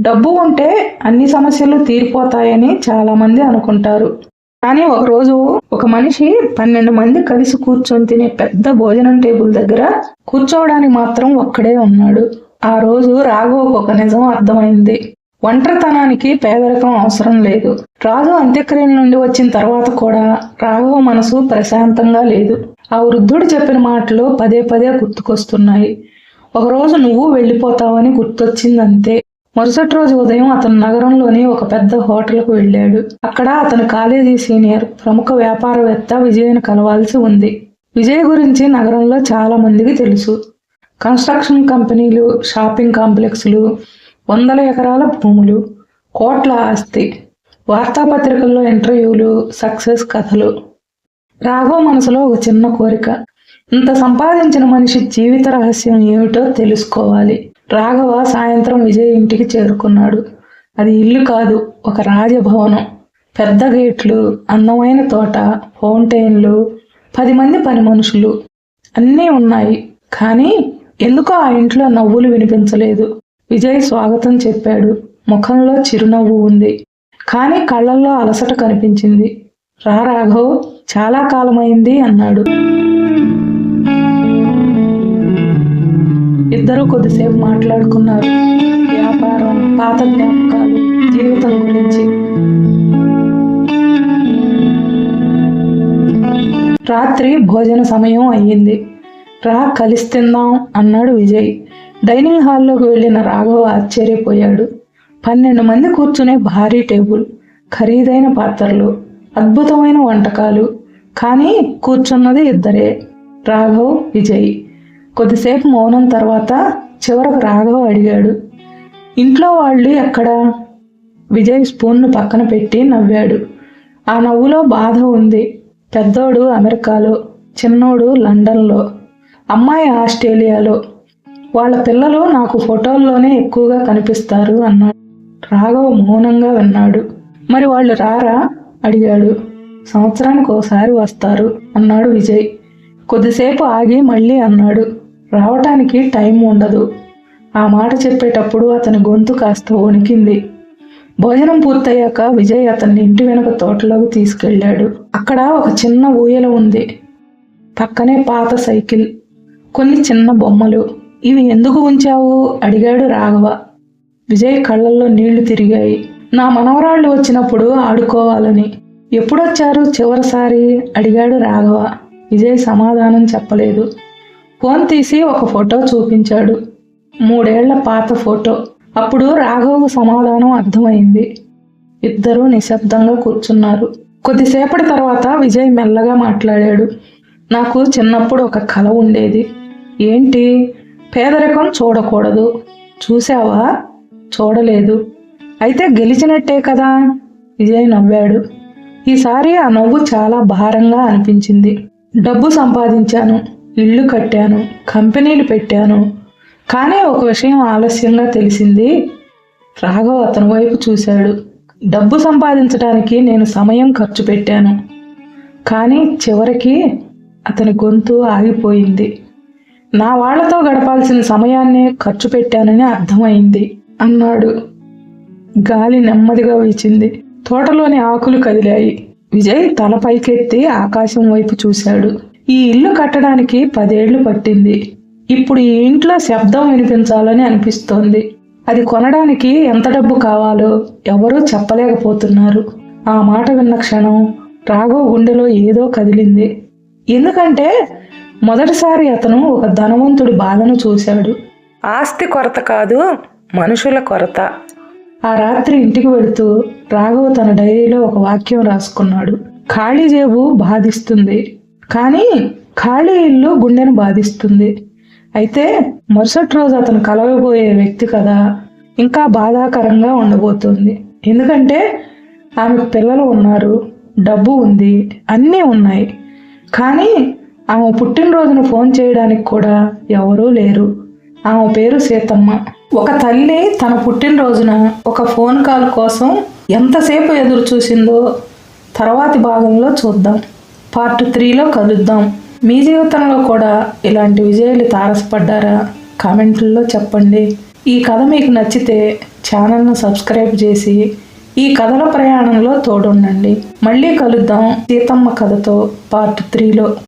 డబ్బు ఉంటే అన్ని సమస్యలు తీరిపోతాయని చాలామంది అనుకుంటారు. కానీ ఒకరోజు ఒక మనిషి 12 మంది కలిసి కూర్చొని తినే పెద్ద భోజనం టేబుల్ దగ్గర కూర్చోవడానికి మాత్రం ఒక్కడే ఉన్నాడు. ఆ రోజు రాఘవకు ఒక నిజం అర్థమైంది. ఒంటరితనానికి పేదరికం అవసరం లేదు. రాజు అంత్యక్రియల నుండి వచ్చిన తర్వాత కూడా రాఘవ మనసు ప్రశాంతంగా లేదు. ఆ వృద్ధుడు చెప్పిన మాటలు పదే పదే గుర్తుకొస్తున్నాయి. ఒకరోజు నువ్వు వెళ్ళిపోతావని గుర్తొచ్చిందంతే. మరుసటి రోజు ఉదయం అతను నగరంలోని ఒక పెద్ద హోటల్కు వెళ్ళాడు. అక్కడ అతని కాలేజీ సీనియర్ ప్రముఖ వ్యాపారవేత్త విజయ్ను కలవాల్సి ఉంది. విజయ్ గురించి నగరంలో చాలా మందికి తెలుసు. కన్స్ట్రక్షన్ కంపెనీలు, షాపింగ్ కాంప్లెక్స్లు, 100 ఎకరాల భూములు, కోట్ల ఆస్తి, వార్తాపత్రికల్లో ఇంటర్వ్యూలు, సక్సెస్ కథలు. రాఘవ్ మనసులో ఒక చిన్న కోరిక. ఇంత సంపాదించిన మనిషి జీవిత రహస్యం ఏమిటో తెలుసుకోవాలి. రాఘవ సాయంత్రం విజయ్ ఇంటికి చేరుకున్నాడు. అది ఇల్లు కాదు, ఒక రాజభవనం. పెద్ద గేట్లు, అందమైన తోట, ఫౌంటైన్లు, 10 మంది పని మనుషులు అన్నీ ఉన్నాయి. కానీ ఎందుకో ఆ ఇంట్లో నవ్వులు వినిపించలేదు. విజయ్ స్వాగతం చెప్పాడు. ముఖంలో చిరునవ్వు ఉంది, కానీ కళ్ళల్లో అలసట కనిపించింది. రా రాఘవ్, చాలా కాలమైంది అన్నాడు. ఇద్దరూ కొద్దిసేపు మాట్లాడుకున్నారు. వ్యాపారం, పాత జ్ఞాపకాలు, జీవితం గురించి. రాత్రి భోజన సమయం అయ్యింది. రా కలిసి తిందాం అన్నాడు విజయ్. డైనింగ్ హాల్లోకి వెళ్ళిన రాఘవ ఆశ్చర్యపోయాడు. 12 మంది కూర్చునే భారీ టేబుల్, ఖరీదైన పాత్రలు, అద్భుతమైన వంటకాలు. కానీ కూర్చున్నది ఇద్దరే, రాఘవ్, విజయ్. కొద్దిసేపు మౌనం తర్వాత చివరకు రాఘవ్ అడిగాడు, ఇంట్లో వాళ్ళు ఎక్కడా? విజయ్ స్పూన్ను పక్కన పెట్టి నవ్వాడు. ఆ నవ్వులో బాధ ఉంది. పెద్దోడు అమెరికాలో, చిన్నోడు లండన్లో, అమ్మాయి ఆస్ట్రేలియాలో. వాళ్ళ పిల్లలు నాకు ఫోటోల్లోనే ఎక్కువగా కనిపిస్తారు అన్నాడు. రాఘవ్ మౌనంగా విన్నాడు. మరి వాళ్ళు రారా అడిగాడు. సంవత్సరానికి ఒకసారి వస్తారు అన్నాడు విజయ్. కొద్దిసేపు ఆగి మళ్ళీ అన్నాడు, రావటానికి టైం ఉండదు. ఆ మాట చెప్పేటప్పుడు అతని గొంతు కాస్త వణికింది. భోజనం పూర్తయ్యాక విజయ్ అతన్ని ఇంటి వెనుక తోటలోకి తీసుకెళ్లాడు. అక్కడ ఒక చిన్న ఊయల ఉంది, పక్కనే పాత సైకిల్, కొన్ని చిన్న బొమ్మలు. ఇవి ఎందుకు ఉంచావు అడిగాడు రాఘవ. విజయ్ కళ్ళల్లో నీళ్లు తిరిగాయి. నా మనవరాళ్ళు వచ్చినప్పుడు ఆడుకోవాలని. ఎప్పుడొచ్చారు చివరిసారి అడిగాడు రాఘవ. విజయ్ సమాధానం చెప్పలేదు. ఫోన్ తీసి ఒక ఫోటో చూపించాడు. 3 ఏళ్ల పాత ఫోటో. అప్పుడు రాఘవకు సమాధానం అర్థమైంది. ఇద్దరూ నిశ్శబ్దంగా కూర్చున్నారు. కొద్దిసేపటి తర్వాత విజయ్ మెల్లగా మాట్లాడాడు. నాకు చిన్నప్పుడు ఒక కల ఉండేది. ఏంటి? పేదరికం చూడకూడదు. చూసావా? చూడలేదు. అయితే గెలిచినట్టే కదా. విజయ్ నవ్వాడు. ఈసారి ఆ నవ్వు చాలా భారంగా అనిపించింది. డబ్బు సంపాదించాను, ఇల్లు కట్టాను, కంపెనీలు పెట్టాను. కానీ ఒక విషయం ఆలస్యంగా తెలిసింది. రాఘవ్ అతని వైపు చూశాడు. డబ్బు సంపాదించడానికి నేను సమయం ఖర్చు పెట్టాను, కానీ చివరికి అతని గొంతు ఆగిపోయింది. నా వాళ్లతో గడపాల్సిన సమయాన్నే ఖర్చు పెట్టానని అర్థమైంది అన్నాడు. గాలి నెమ్మదిగా వీచింది. తోటలోని ఆకులు కదిలాయి. విజయ్ తల పైకెత్తి ఆకాశం వైపు చూశాడు. ఈ ఇల్లు కట్టడానికి 10 ఏళ్లు పట్టింది. ఇప్పుడు ఈ ఇంట్లో శబ్దం వినిపించాలని అనిపిస్తోంది. అది కొనడానికి ఎంత డబ్బు కావాలో ఎవరూ చెప్పలేకపోతున్నారు. ఆ మాట విన్న క్షణం రాఘవ్ గుండెలో ఏదో కదిలింది. ఎందుకంటే మొదటిసారి అతను ఒక ధనవంతుడి బాధను చూశాడు. ఆస్తి కొరత కాదు, మనుషుల కొరత. ఆ రాత్రి ఇంటికి వెళుతూ రాఘవ్ తన డైరీలో ఒక వాక్యం రాసుకున్నాడు. ఖాళీ జేబు బాధిస్తుంది, కానీ ఖాళీ ఇల్లు గుండెను బాధిస్తుంది. అయితే మరుసటి రోజు అతను కలవబోయే వ్యక్తి కదా ఇంకా బాధాకరంగా ఉండబోతుంది. ఎందుకంటే ఆమెకు పిల్లలు ఉన్నారు, డబ్బు ఉంది, అన్నీ ఉన్నాయి. కానీ ఆమె పుట్టినరోజును ఫోన్ చేయడానికి కూడా ఎవరూ లేరు. ఆమె పేరు సీతమ్మ. ఒక తల్లి తన పుట్టినరోజున ఒక ఫోన్ కాల్ కోసం ఎంతసేపు ఎదురు చూసిందో తర్వాతి భాగంలో చూద్దాం. పార్ట్ 3లో కలుద్దాం. మీ జీవితంలో కూడా ఇలాంటి విజయాలు తారసపడ్డారా? కామెంట్లలో చెప్పండి. ఈ కథ మీకు నచ్చితే ఛానల్ను సబ్స్క్రైబ్ చేసి ఈ కథల ప్రయాణంలో తోడుండండి. మళ్ళీ కలుద్దాం సీతమ్మ కథతో పార్ట్ 3లో.